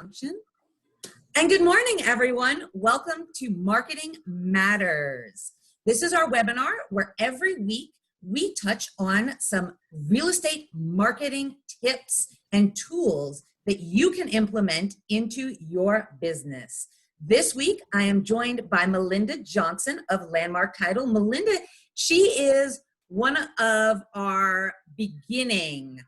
function. And good morning, everyone. Welcome to Marketing Matters. This is our webinar where every week we touch on some real estate marketing tips and tools that you can implement into your business. This week, I am joined by Melinda Johnson of Landmark Title. Melinda, she is one of our beginning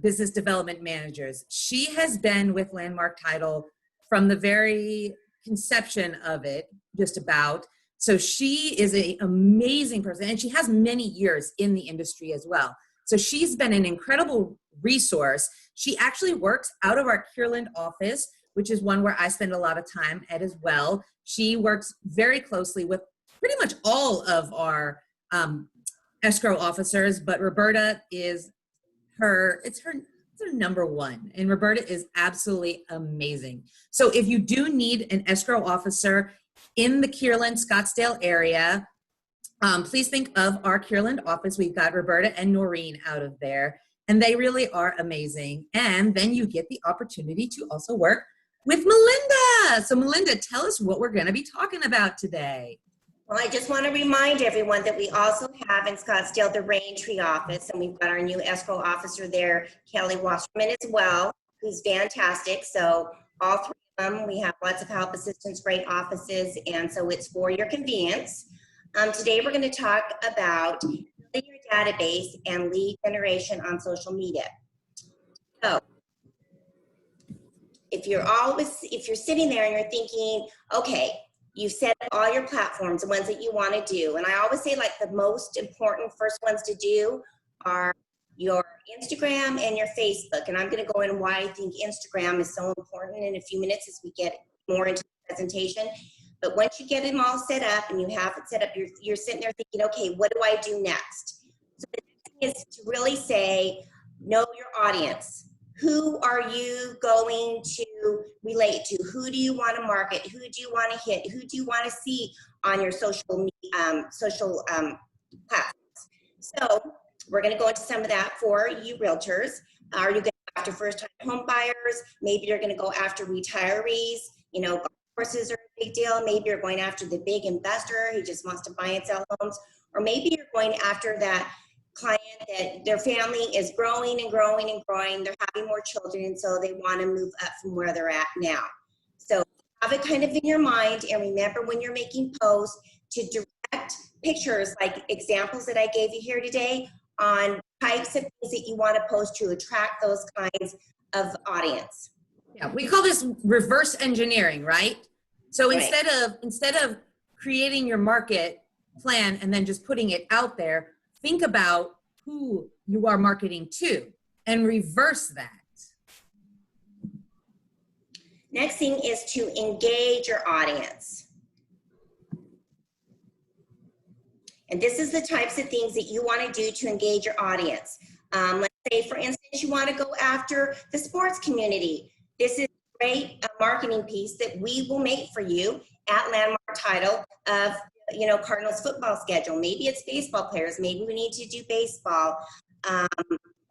business development managers. She has been with Landmark Title from the very conception of it, just about. So she is an amazing person, and she has many years in the industry as well. So she's been an incredible resource. She actually works out of our Kierland office, which is one where I spend a lot of time at as well. She works very closely with pretty much all of our escrow officers, but Roberta is her number one, and Roberta is absolutely amazing. So if you do need an escrow officer in the Kierland, Scottsdale area, please think of our Kierland office. We've got Roberta and Noreen out of there, and they really are amazing. And then you get the opportunity to also work with Melinda. So Melinda, tell us what we're going to be talking about today. Well, I just want to remind everyone that we also have in Scottsdale the Raintree office, and we've got our new escrow officer there, Kelly Wasserman, as well, who's fantastic. So all three of them, we have lots of help assistants, great offices, and so it's for your convenience. Today we're going to talk about building your database and lead generation on social media. So if you're sitting there and you're thinking, okay, you've set up all your platforms, the ones that you want to do. And I always say, like, the most important first ones to do are your Instagram and your Facebook. And I'm going to go into why I think Instagram is so important in a few minutes as we get more into the presentation. But once you get them all set up and you have it set up, you're sitting there thinking, okay, what do I do next? So the next thing is to really say, know your audience. Who are you going to relate to? Who do you want to market? Who do you want to hit? Who do you want to see on your social platforms? So we're going to go into some of that for you realtors. Are you going to go after first-time home buyers? Maybe you're going to go after retirees. You know, golf courses are a big deal. Maybe you're going after the big investor who just wants to buy and sell homes. Or maybe you're going after that client that their family is growing and growing and growing. They're having more children, and so they want to move up from where they're at now. So have it kind of in your mind, and remember when you're making posts to direct pictures, like examples that I gave you here today, on types of things that you want to post to attract those kinds of audience. Yeah, we call this reverse engineering, right? So Right. instead of creating your market plan and then just putting it out there, think about who you are marketing to and reverse that. Next thing is to engage your audience. And this is the types of things that you want to do to engage your audience. Let's say, for instance, you want to go after the sports community. This is a great marketing piece that we will make for you at Landmark Title of, you know, Cardinals football schedule. Maybe it's baseball players. Maybe we need to do baseball.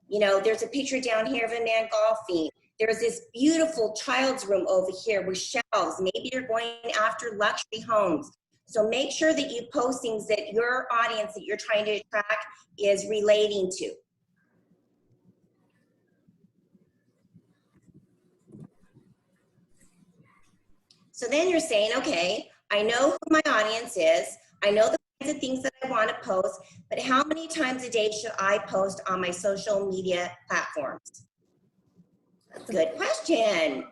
You know, there's a picture down here of a man golfing. There's this beautiful child's room over here with shelves. Maybe you're going after luxury homes. So make sure that you post things that your audience that you're trying to attract is relating to. So then you're saying, okay, I know who my audience is. I know the kinds of things that I want to post, but how many times a day should I post on my social media platforms? That's a good question.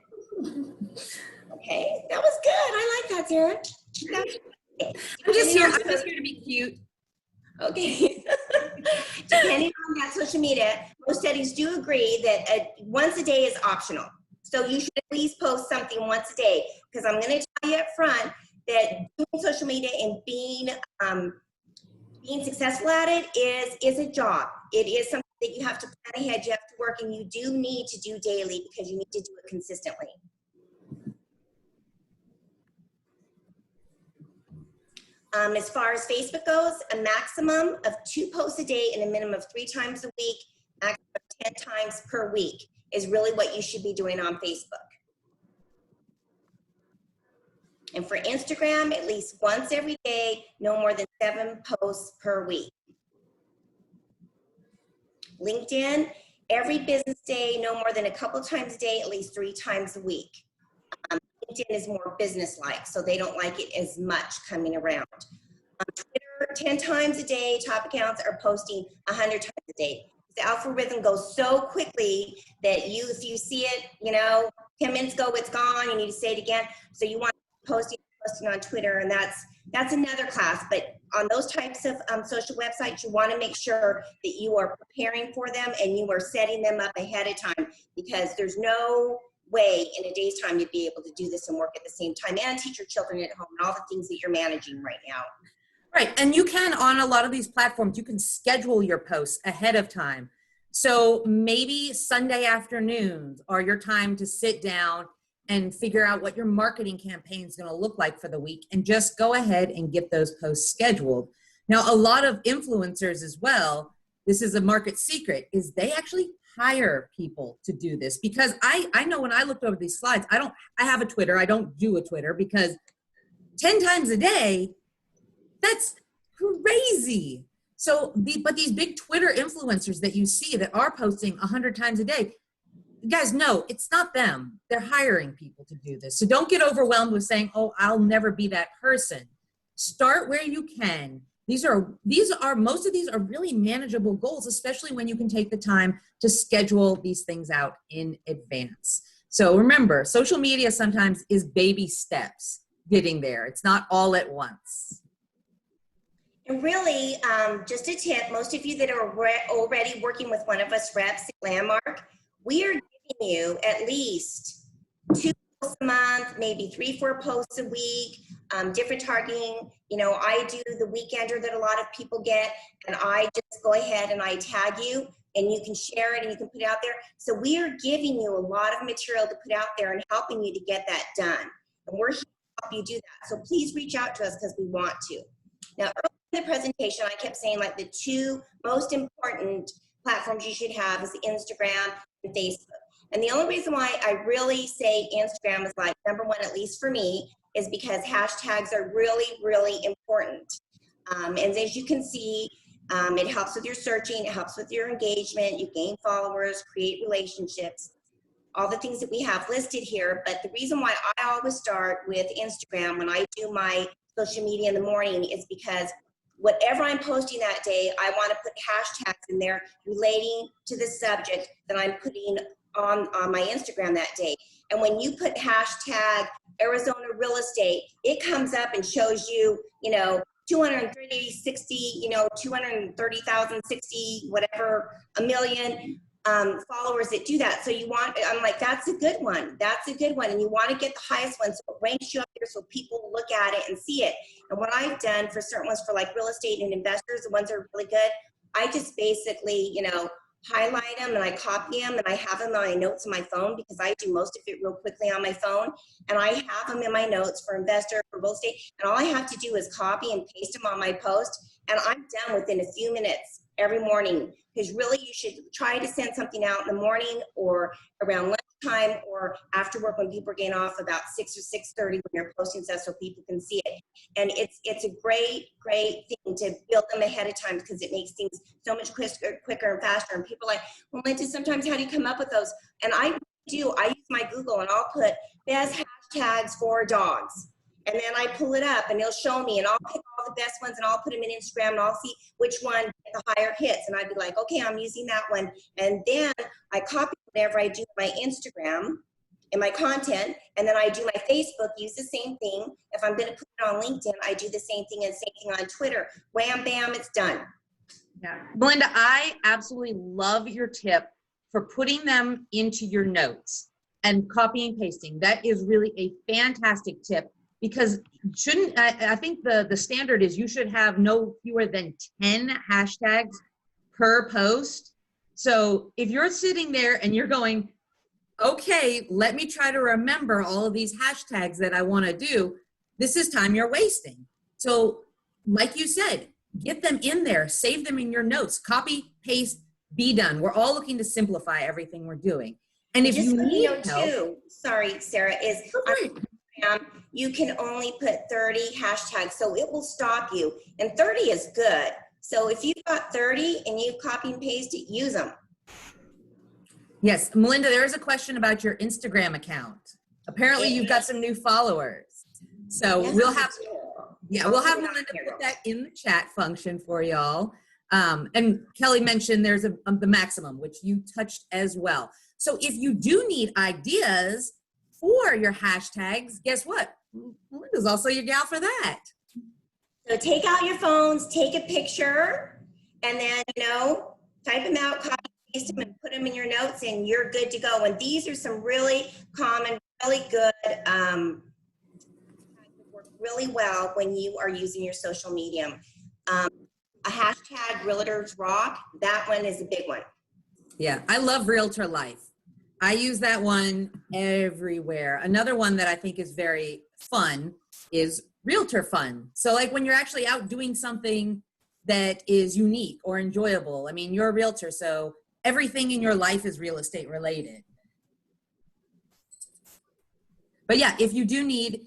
Okay, that was good. I like that, Sarah. I'm just here to be cute. Okay. Depending on that social media, most studies do agree that once a day is optional. So you should at least post something once a day, because I'm going to tell you up front that doing social media and being successful at it is a job. It is something that you have to plan ahead, you have to work, and you do need to do daily because you need to do it consistently. As far as Facebook goes, a maximum of 2 posts a day and a minimum of 3 times a week, maximum of 10 times per week is really what you should be doing on Facebook. And for Instagram, at least once every day, no more than 7 posts per week. LinkedIn, every business day, no more than a couple times a day, at least 3 times a week. LinkedIn is more business-like, so they don't like it as much coming around. Twitter, 10 times a day, top accounts are posting 100 times a day. The algorithm goes so quickly that if you see it, 10 minutes ago, it's gone, you need to say it again. So you want to posting on Twitter, and that's another class. But on those types of social websites, you want to make sure that you are preparing for them and you are setting them up ahead of time, because there's no way in a day's time you'd be able to do this and work at the same time and teach your children at home and all the things that you're managing right now. Right, and you can, on a lot of these platforms, you can schedule your posts ahead of time. So maybe Sunday afternoons are your time to sit down and figure out what your marketing campaign is going to look like for the week, and just go ahead and get those posts scheduled. Now, a lot of influencers as well, this is a market secret, is they actually hire people to do this, because I know when I looked over these slides, I have a Twitter, I don't do a Twitter, because 10 times a day, that's crazy. So, but these big Twitter influencers that you see that are posting 100 times a day, guys, no, it's not them. They're hiring people to do this. So don't get overwhelmed with saying, oh, I'll never be that person. Start where you can. Most of these are really manageable goals, especially when you can take the time to schedule these things out in advance. So remember, social media sometimes is baby steps getting there. It's not all at once. And really, just a tip, most of you that are already working with one of us reps at Landmark, we are giving you at least 2 posts a month, maybe 3-4 posts a week, different targeting. I do the weekender that a lot of people get, and I just go ahead and I tag you, and you can share it and you can put it out there. So we are giving you a lot of material to put out there and helping you to get that done. And we're here to help you do that. So please reach out to us, because we want to. Now, earlier in the presentation, I kept saying like the 2 most important platforms you should have is Instagram and Facebook. And the only reason why I really say Instagram is like number 1, at least for me, is because hashtags are really, really important. And as you can see, it helps with your searching, it helps with your engagement, you gain followers, create relationships, all the things that we have listed here. But the reason why I always start with Instagram when I do my social media in the morning is because whatever I'm posting that day, I want to put hashtags in there relating to the subject that I'm putting on my Instagram that day. And when you put hashtag Arizona real estate, it comes up and shows you, 230, 60, 230,000, 60, whatever, a million followers that do that. So I'm like, that's a good one. That's a good one. And you want to get the highest one, so it ranks you up there so people look at it and see it. And what I've done for certain ones, for like real estate and investors, the ones that are really good, I just basically, highlight them and I copy them and I have them on my notes on my phone, because I do most of it real quickly on my phone. And I have them in my notes for investor, for real estate. And all I have to do is copy and paste them on my post. And I'm done within a few minutes every morning. Because really you should try to send something out in the morning or around lunchtime or after work when people are getting off, about 6 or 6:30 when you're posting stuff so people can see it. And it's a great thing to build them ahead of time, because it makes things so much quicker and faster. And people are like, well, Linda, sometimes how do you come up with those? And I use my Google, and I'll put best hashtags for dogs. And then I pull it up and it'll show me, and I'll pick all the best ones and I'll put them in Instagram and I'll see which one the higher hits. And I'd be like, okay, I'm using that one. And then I copy whatever I do my Instagram and my content. And then I do my Facebook, use the same thing. If I'm going to put it on LinkedIn, I do the same thing, and same thing on Twitter. Wham, bam, it's done. Yeah. Melinda, I absolutely love your tip for putting them into your notes and copying and pasting. That is really a fantastic tip. Because I think the standard is you should have no fewer than 10 hashtags per post. So if you're sitting there and you're going, okay, let me try to remember all of these hashtags that I want to do, this is time you're wasting. So like you said, get them in there, save them in your notes, copy, paste, be done. We're all looking to simplify everything we're doing. And if just you need help, too, sorry, Sarah, is you can only put 30 hashtags, so it will stop you. And 30 is good. So if you've got 30 and you copy and paste it, use them. Yes, Melinda, there is a question about your Instagram account. Apparently you've got some new followers. So Yes, we'll have, we'll have I'll Melinda put it put that in the chat function for y'all. And Kelly mentioned there's the maximum, which you touched as well. So if you do need ideas for your hashtags, guess what? Melinda's also your gal for that. So take out your phones, take a picture, and then, type them out, copy, paste them, and put them in your notes, and you're good to go. And these are some really common, really good, work really well when you are using your social media. A hashtag Realtors Rock, that one is a big one. Yeah, I love Realtor Life. I use that one everywhere. Another one that I think is very fun is Realtor Fun. So like when you're actually out doing something that is unique or enjoyable. I mean, you're a realtor, so everything in your life is real estate related. But yeah, if you do need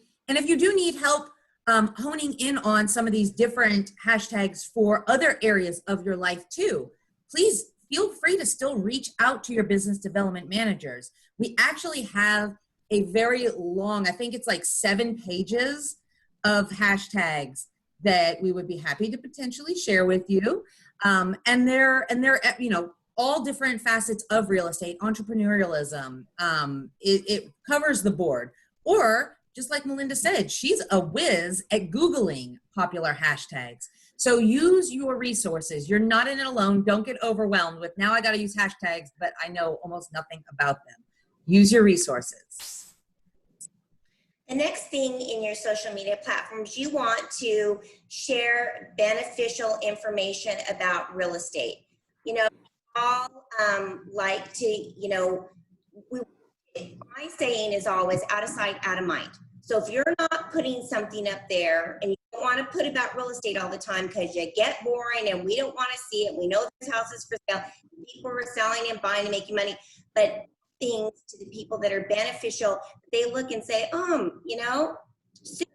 help honing in on some of these different hashtags for other areas of your life too, please feel free to still reach out to your business development managers. We actually have a very long, I think it's like 7 pages of hashtags that we would be happy to potentially share with you. And they're all different facets of real estate, entrepreneurialism. It covers the board. Or just like Melinda said, she's a whiz at Googling popular hashtags. So use your resources. You're not in it alone. Don't get overwhelmed with, now I got to use hashtags, but I know almost nothing about them. Use your resources. The next thing in your social media platforms, you want to share beneficial information about real estate. All like to, my saying is always out of sight, out of mind. So if you're not putting something up there and you don't want to put about real estate all the time because you get boring and we don't want to see it, we know this house is for sale, people are selling and buying and making money, but things to the people that are beneficial, they look and say, Susan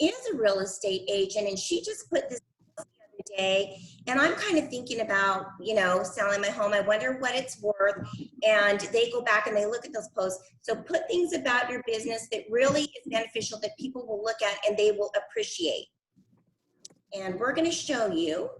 is a real estate agent and she just put this the other day and I'm kind of thinking about, selling my home. I wonder what it's worth. And they go back and they look at those posts. So put things about your business that really is beneficial that people will look at and they will appreciate. And we're going to show you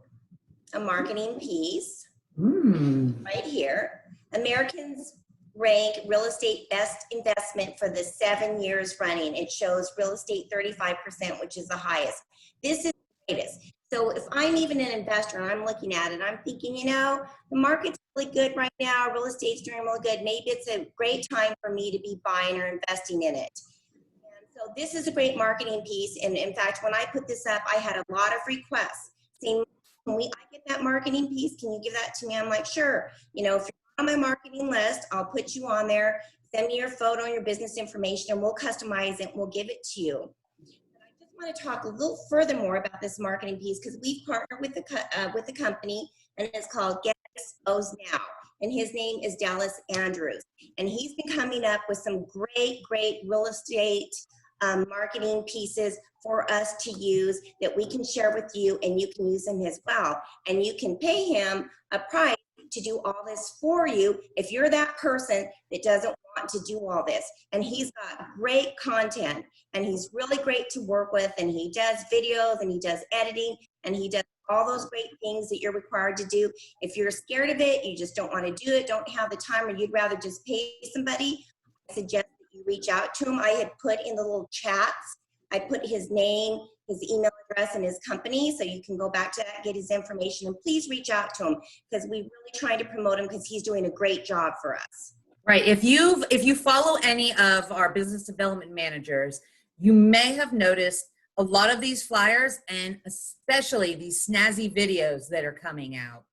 a marketing piece right here. Americans rank real estate best investment for the 7 years running. It shows real estate 35%, which is the highest. This is the greatest. So if I'm even an investor and I'm looking at it, I'm thinking, the market's really good right now. Real estate's doing really good. Maybe it's a great time for me to be buying or investing in it. And so this is a great marketing piece. And in fact, when I put this up, I had a lot of requests saying, I get that marketing piece? Can you give that to me? I'm like, sure. If you're on my marketing list, I'll put you on there. Send me your photo and your business information and we'll customize it. We'll give it to you. I want to talk a little further more about this marketing piece because we've partnered with the company and it's called Get Exposed Now. And his name is Dallas Andrews. And he's been coming up with some great real estate marketing pieces for us to use that we can share with you and you can use them as well. And you can pay him a price to do all this for you if you're that person that doesn't want to do all this. And he's got great content and he's really great to work with and he does videos and he does editing and he does all those great things that you're required to do. If you're scared of it, you just don't want to do it, don't have the time, or you'd rather just pay somebody, I suggest that you reach out to him. I had put in the little chats, I put his name, his email address, and his company, so you can go back to that, get his information, and please reach out to him because we really try to promote him because he's doing a great job for us. Right. If you follow any of our business development managers, you may have noticed a lot of these flyers and especially these snazzy videos that are coming out.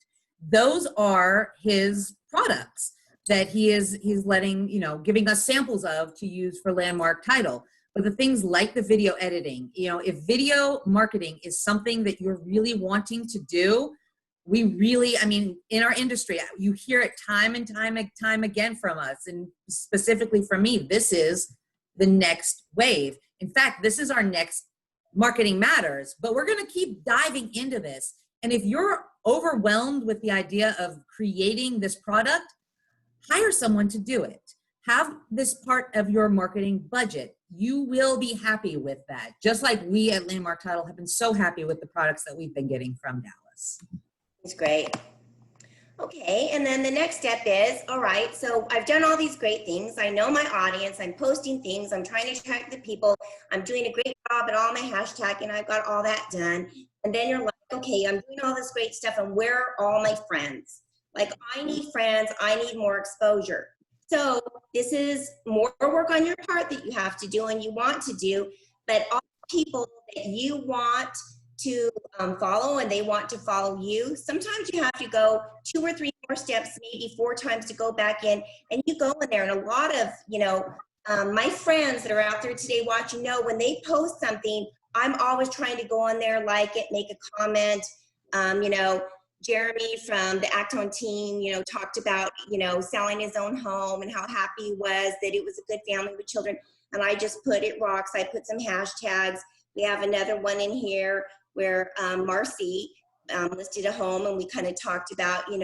Those are his products that he's letting, giving us samples of to use for Landmark Title. But the things like the video editing, if video marketing is something that you're really wanting to do, we really, in our industry, you hear it time and time again from us. And specifically from me, this is the next wave. In fact, this is our next Marketing Matters, but we're going to keep diving into this. And if you're overwhelmed with the idea of creating this product, hire someone to do it. Have this part of your marketing budget. You will be happy with that. Just like we at Landmark Title have been so happy with the products that we've been getting from Dallas. It's great. Okay, and then the next step is, all right, so I've done all these great things. I know my audience. I'm posting things. I'm trying to attract the people. I'm doing a great job at all my hashtagging. I've got all that done. And then you're like, okay, I'm doing all this great stuff, and where are all my friends? Like, I need friends. I need more exposure. So this is more work on your part that you have to do and you want to do, but all the people that you want to follow and they want to follow you, sometimes you have to go 2 or 3 more steps, maybe 4 times to go back in, and you go in there. And a lot of, my friends that are out there today watching know when they post something, I'm always trying to go on there, like it, make a comment. Jeremy from the Acton team, talked about, selling his own home and how happy he was that it was a good family with children. And I just put it rocks. I put some hashtags. We have another one in here where Marcy listed a home, and we kind of talked about, a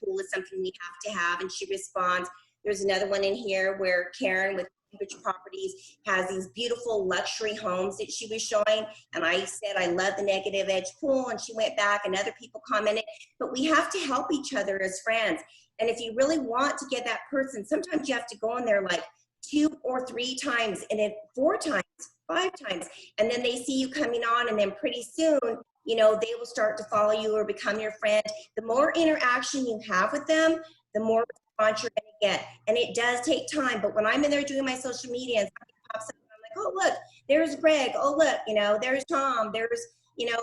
pool is something we have to have, and she responds. There's another one in here where Karen with Rich Properties has these beautiful luxury homes that she was showing, and I said I love the negative edge pool, and she went back and other people commented. But we have to help each other as friends, and if you really want to get that person, sometimes you have to go in there like 2 or 3 times, and then 4 times, 5 times, and then they see you coming on, and then pretty soon they will start to follow you or become your friend. The more interaction you have with them, the more response you're going to get. And it does take time, but when I'm in there doing my social media and something pops up, I'm like, oh look, there's Greg, oh look, there's Tom, there's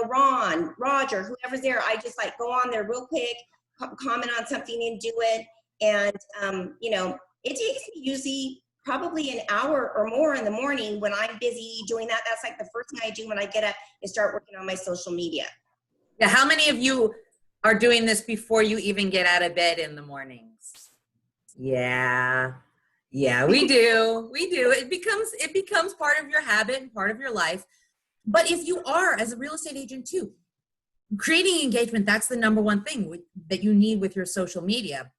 Ron, Roger, whoever's there. I just like go on there real quick, comment on something and do it. And it takes me usually probably an hour or more in the morning when I'm busy doing that. That's like the first thing I do when I get up and start working on my social media. Yeah, how many of you are doing this before you even get out of bed in the mornings? Yeah, we do. It becomes part of your habit and part of your life. But if you are, as a real estate agent too, creating engagement, that's the number one thing that you need with your social media,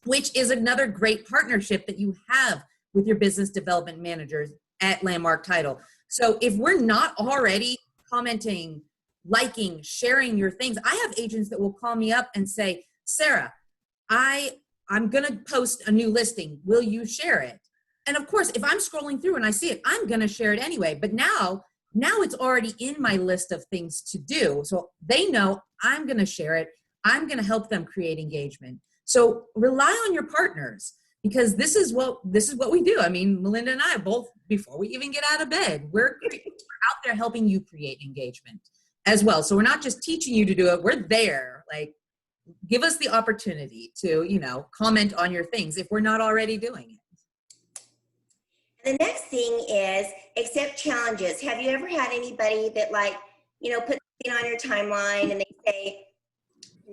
which is another great partnership that you have with your business development managers at Landmark Title. So if we're not already commenting, liking, sharing your things, I have agents that will call me up and say, Sarah, I'm going to post a new listing. Will you share it? And of course, if I'm scrolling through and I see it, I'm going to share it anyway. But now it's already in my list of things to do. So they know I'm going to share it. I'm going to help them create engagement. So rely on your partners, because this is what we do. I mean, Melinda and I both, before we even get out of bed, we're out there helping you create engagement as well. So we're not just teaching you to do it. We're there. Like, give us the opportunity to, comment on your things if we're not already doing it. The next thing is accept challenges. Have you ever had anybody that put something on your timeline and they say,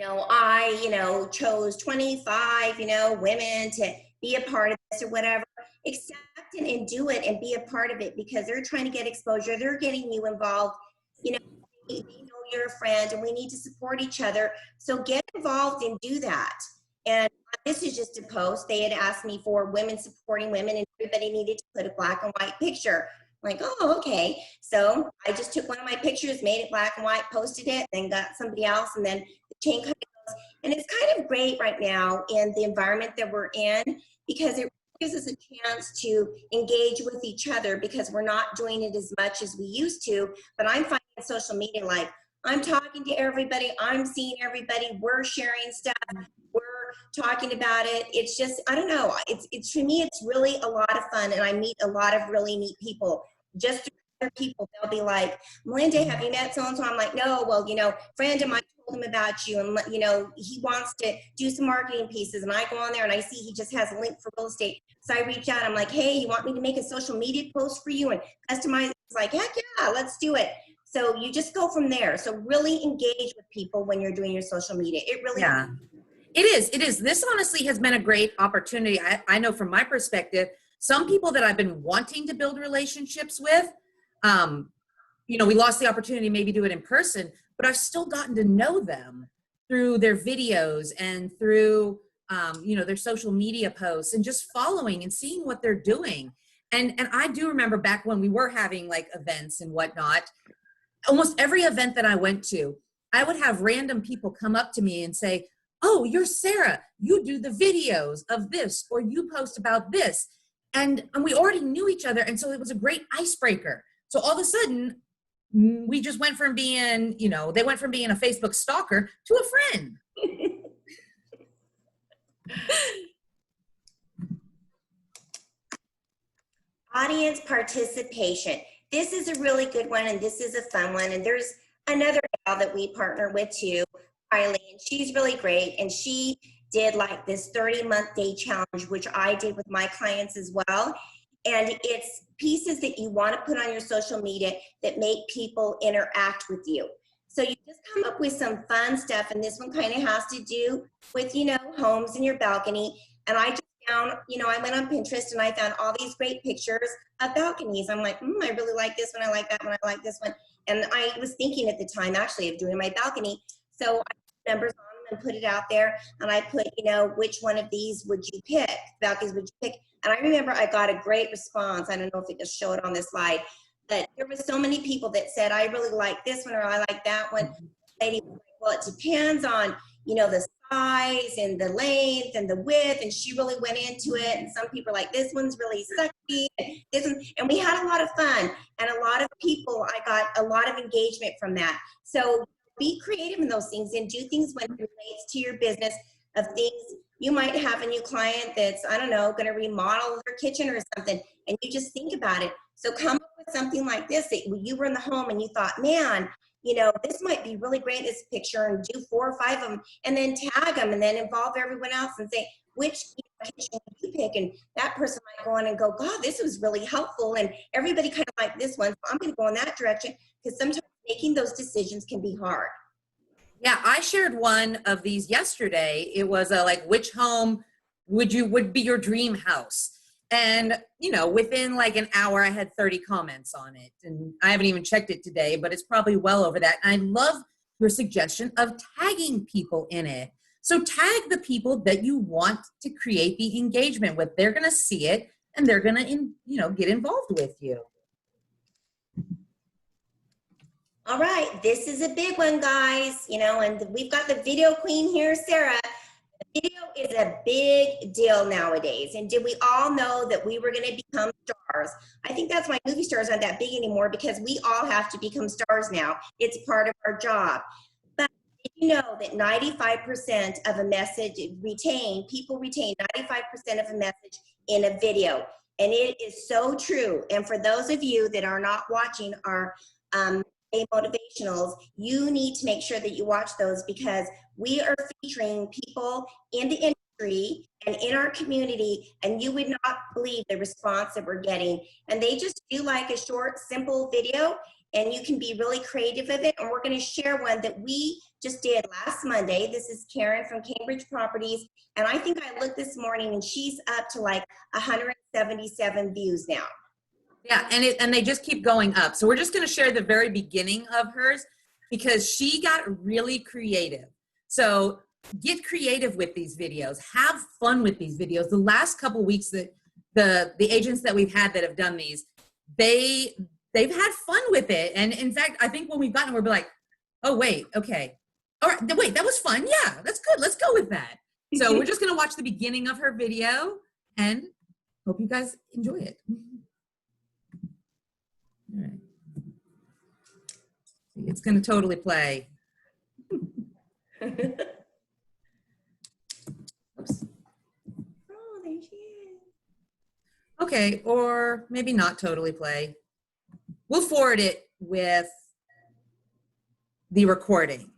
I, chose 25, women to be a part of this or whatever. Accept it and do it and be a part of it, because they're trying to get exposure. They're getting you involved. They know you're a friend, and we need to support each other. So get involved and do that. And this is just a post. They had asked me for women supporting women, and everybody needed to put a black and white picture. I'm like, oh, okay. So I just took one of my pictures, made it black and white, posted it, then got somebody else, and then the chain kind of goes. And it's kind of great right now in the environment that we're in, because it gives us a chance to engage with each other, because we're not doing it as much as we used to. But I'm finding social media, like, I'm talking to everybody, I'm seeing everybody, we're sharing stuff, we're talking about it. It's just, I don't know, it's for me, it's really a lot of fun, and I meet a lot of really neat people. Just other people, they'll be like, Melinda, have you met so-and-so? I'm like, no, well, friend of mine told him about you, and he wants to do some marketing pieces, and I go on there and I see he just has a link for real estate. So I reach out, I'm like, hey, you want me to make a social media post for you and customize it? It's like, heck yeah, let's do it. So you just go from there. So really engage with people when you're doing your social media. It really is. It is. This honestly has been a great opportunity. I know from my perspective, some people that I've been wanting to build relationships with, you know, we lost the opportunity to maybe do it in person, but I've still gotten to know them through their videos and through, you know, their social media posts and just following and seeing what they're doing. And I do remember back when we were having like events and whatnot, almost every event that I went to, I would have random people come up to me and say, oh, you're Sarah, you do the videos of this, or you post about this. And we already knew each other. And so it was a great icebreaker. So all of a sudden, we just went from being, you know, they went from being a Facebook stalker to a friend. Audience participation. This is a really good one, and this is a fun one. And there's another gal that we partner with too, Riley, and she's really great. And she did like this 30-month day challenge, which I did with my clients as well. And it's pieces that you want to put on your social media that make people interact with you. So you just come up with some fun stuff, and this one kind of has to do with, you know, homes in your balcony. And I just found, you know, I went on Pinterest and I found all these great pictures of balconies. I'm like, I really like this one, I like that one, I like this one. And I was thinking at the time actually of doing my balcony. So I put numbers on them and put it out there, and I put, you know, which one of these would you pick? Balconies would you pick? And I remember I got a great response. I don't know if it just show it on this slide, but there was so many people that said, I really like this one, or I like that one. Lady was like, well, it depends on, you know, the size and the length and the width. And she really went into it. And some people are like, this one's really sexy. This one, and we had a lot of fun, and a lot of people, I got a lot of engagement from that. So be creative in those things and do things when it relates to your business, of things. You might have a new client that's, I don't know, going to remodel their kitchen or something, and you just think about it. So come up with something like this that you were in the home and you thought, man, you know, this might be really great, this picture, and do 4 or 5 of them, and then tag them, and then involve everyone else and say, which kitchen did you pick? And that person might go on and go, God, this was really helpful, and everybody kind of liked this one, so I'm going to go in that direction, because sometimes making those decisions can be hard. Yeah, I shared one of these yesterday. It was like, which home would be your dream house? And, you know, within like an hour, I had 30 comments on it. And I haven't even checked it today, but it's probably well over that. And I love your suggestion of tagging people in it. So tag the people that you want to create the engagement with. They're going to see it, and they're going to, you know, get involved with you. All right, this is a big one, guys. You know, and we've got the video queen here, Sarah. Video is a big deal nowadays. And did we all know that we were going to become stars? I think that's why movie stars aren't that big anymore, because we all have to become stars now. It's part of our job. But did you know that 95% of a message people retain 95% of a message in a video? And it is so true. And for those of you that are not watching our motivationals, you need to make sure that you watch those, because we are featuring people in the industry and in our community, and you would not believe the response that we're getting. And they just do like a short, simple video, and you can be really creative with it. And we're going to share one that we just did last Monday. This is Karen from Cambridge Properties, and I think I looked this morning, and she's up to like 177 views now. Yeah, and they just keep going up. So we're just going to share the very beginning of hers, because she got really creative. So get creative with these videos. Have fun with these videos. The last couple weeks that the agents that we've had that have done these, they've had fun with it. And in fact, I think when we've gotten, we'll be like, oh wait, okay, all right, wait, that was fun. Yeah, that's good. Let's go with that. So we're just going to watch the beginning of her video and hope you guys enjoy it. All right. It's going to totally play. Oops. Oh, there she is. Okay, or maybe not totally play. We'll forward it with the recording.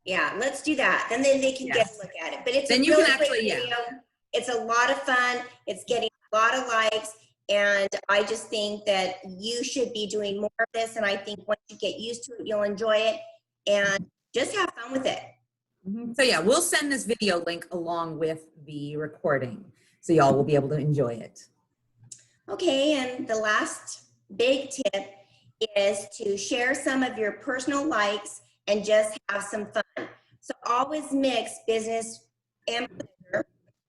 Yeah, let's do that. And then they can get a look at it. But it's then a you really can actually, great video. It's a lot of fun. It's getting a lot of likes. And I just think that you should be doing more of this. And I think once you get used to it, you'll enjoy it. And just have fun with it. So yeah, we'll send this video link along with the recording, so y'all will be able to enjoy it. Okay, and the last big tip is to share some of your personal likes and just have some fun. So always mix business and pleasure,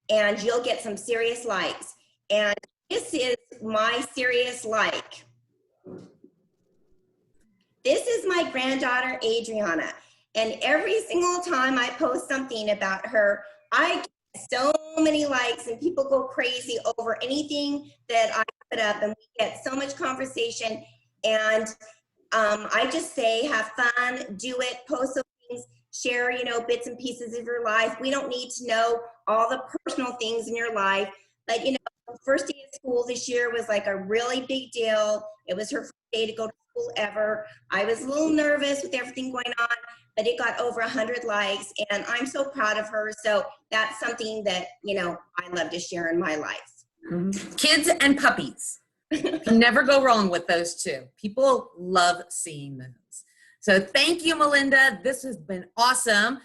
and you'll get some serious likes. And this is my serious like. This is my granddaughter, Adriana. And every single time I post something about her, I get so many likes and people go crazy over anything that I put up, and we get so much conversation. And I just say, have fun, do it, post some things, share, bits and pieces of your life. We don't need to know all the personal things in your life. But, first day of school this year was like a really big deal. It was her first day to go to school ever. I was a little nervous with everything going on, but it got over 100 likes, and I'm so proud of her. So that's something that, I love to share in my life. Mm-hmm. Kids and puppies. Can never go wrong with those two. People love seeing those. So thank you, Melinda. This has been awesome.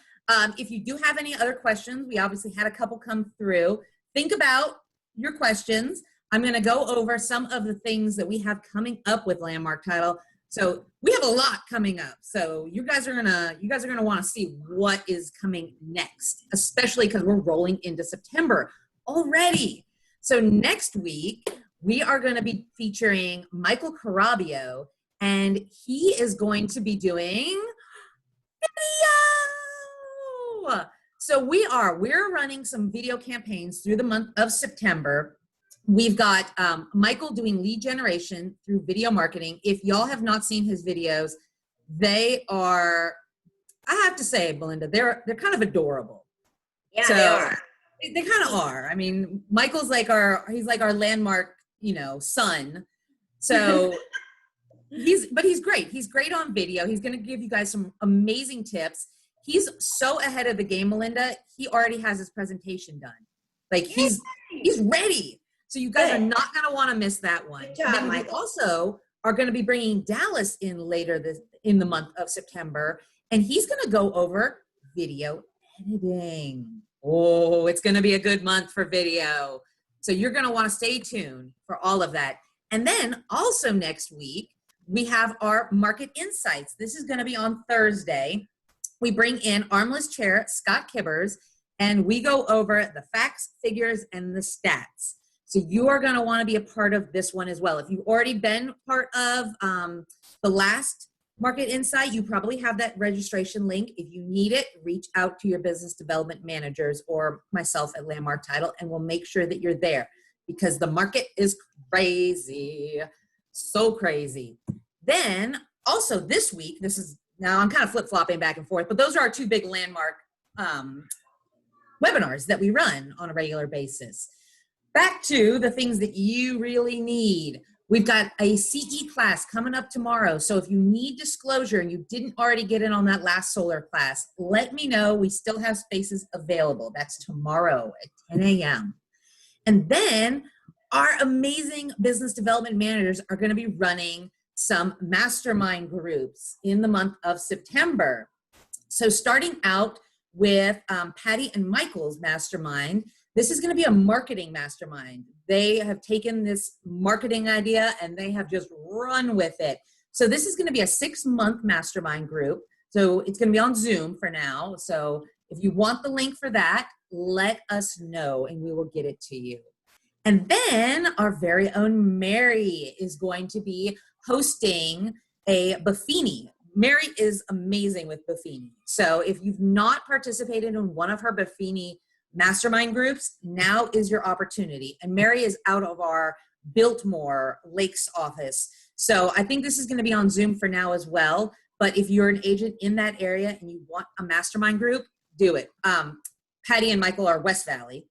If you do have any other questions, we obviously had a couple come through. Think about your questions. I'm going to go over some of the things that we have coming up with Landmark Title. So we have a lot coming up. So you guys are gonna want to see what is coming next, especially because we're rolling into September already. So next week we are going to be featuring Michael Carabio, and he is going to be doing video. So we're running some video campaigns through the month of September. We've got Michael doing lead generation through video marketing. If y'all have not seen his videos, they are, I have to say, Belinda, they're kind of adorable. Yeah, so, they are. They kind of are. I mean, Michael's he's like our Landmark, son. So he's great. He's great on video. He's going to give you guys some amazing tips. He's so ahead of the game, Melinda. He already has his presentation done. Like he's ready. So you guys are not going to want to miss that one. Good job, Michael. We also are going to be bringing Dallas in later in the month of September, and he's going to go over video editing. Oh, it's going to be a good month for video. So you're going to want to stay tuned for all of that. And then also next week, we have our Market Insights. This is going to be on Thursday. We bring in Armless Chair, Scott Kibbers, and we go over the facts, figures, and the stats. So you are going to want to be a part of this one as well. If you've already been part of the last Market Insight, you probably have that registration link. If you need it, reach out to your business development managers or myself at Landmark Title, and we'll make sure that you're there because the market is crazy, so crazy. Then also this week, now I'm kind of flip-flopping back and forth, but those are our two big Landmark webinars that we run on a regular basis. Back to the things that you really need. We've got a CE class coming up tomorrow. So if you need disclosure and you didn't already get in on that last solar class, let me know. We still have spaces available. That's tomorrow at 10 a.m. And then our amazing business development managers are going to be running some mastermind groups in the month of September. So starting out with Patty and Michael's mastermind, this is going to be a marketing mastermind. They have taken this marketing idea and they have just run with it. So this is going to be a 6-month mastermind group. So it's going to be on Zoom for now. So if you want the link for that, let us know and we will get it to you. And then our very own Mary is going to be hosting a Buffini. Mary is amazing with Buffini. So if you've not participated in one of her Buffini mastermind groups, now is your opportunity. And Mary is out of our Biltmore Lakes office. So I think this is going to be on Zoom for now as well. But if you're an agent in that area and you want a mastermind group, do it. Patty and Michael are West Valley.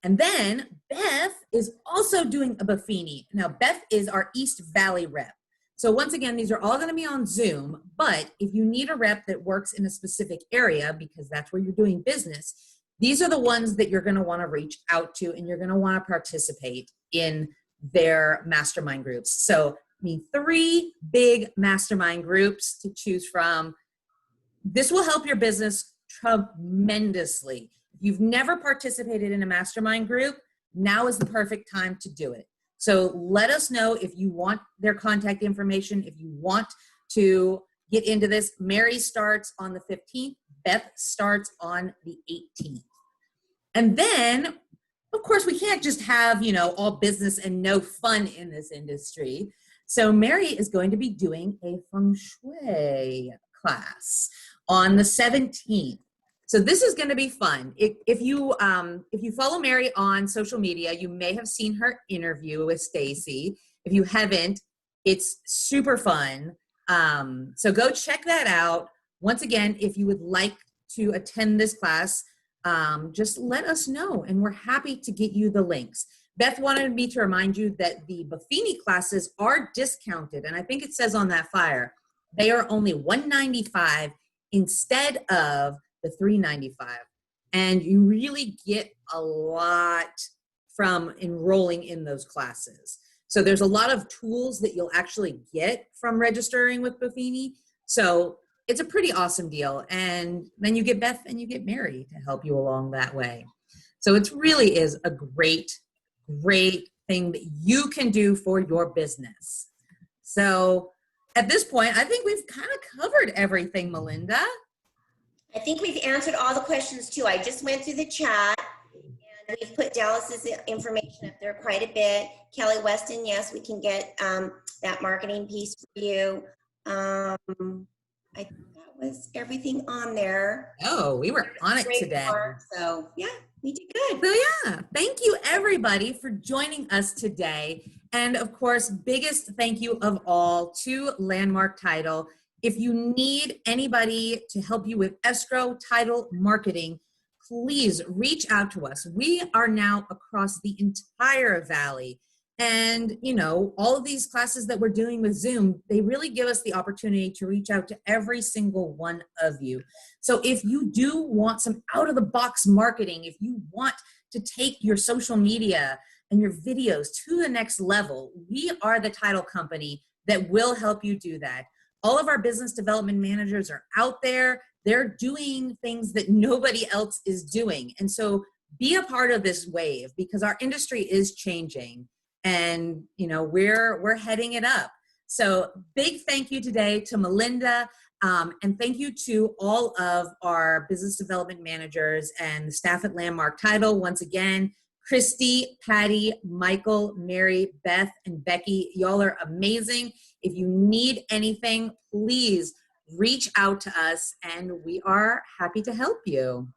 And then Beth is also doing a Buffini. Now, Beth is our East Valley rep. So once again, these are all going to be on Zoom. But if you need a rep that works in a specific area, because that's where you're doing business, these are the ones that you're going to want to reach out to and you're going to want to participate in their mastermind groups. So I mean, 3 big mastermind groups to choose from. This will help your business tremendously. If you've never participated in a mastermind group, now is the perfect time to do it. So let us know if you want their contact information, if you want to get into this. Mary starts on the 15th. Beth starts on the 18th. And then, of course, we can't just have, all business and no fun in this industry. So Mary is going to be doing a feng shui class on the 17th. So this is going to be fun. If you follow Mary on social media, you may have seen her interview with Stacy. If you haven't, it's super fun. So go check that out. Once again, if you would like to attend this class, just let us know, and we're happy to get you the links. Beth wanted me to remind you that the Buffini classes are discounted, and I think it says on that flyer, they are only $195 instead of the $395. And you really get a lot from enrolling in those classes. So there's a lot of tools that you'll actually get from registering with Buffini. So it's a pretty awesome deal. And then you get Beth and you get Mary to help you along that way. So it really is a great thing that you can do for your business. So at this point, I think we've kind of covered everything, Melinda. I think we've answered all the questions too. I just went through the chat and we've put Dallas's information up there quite a bit. Kelly Weston, yes, we can get that marketing piece for you. I think that was everything on there. Oh, we were on it today. So yeah, we did good. So yeah, thank you everybody for joining us today. And of course, biggest thank you of all to Landmark Title. If you need anybody to help you with escrow, title, marketing, please reach out to us. We are now across the entire valley. And, all of these classes that we're doing with Zoom, they really give us the opportunity to reach out to every single one of you. So if you do want some out of the box marketing, if you want to take your social media and your videos to the next level, we are the title company that will help you do that. All of our business development managers are out there. They're doing things that nobody else is doing. And so be a part of this wave, because our industry is changing. And, we're heading it up. So big thank you today to Melinda. And thank you to all of our business development managers and the staff at Landmark Title. Once again, Christy, Patty, Michael, Mary, Beth, and Becky, y'all are amazing. If you need anything, please reach out to us and we are happy to help you.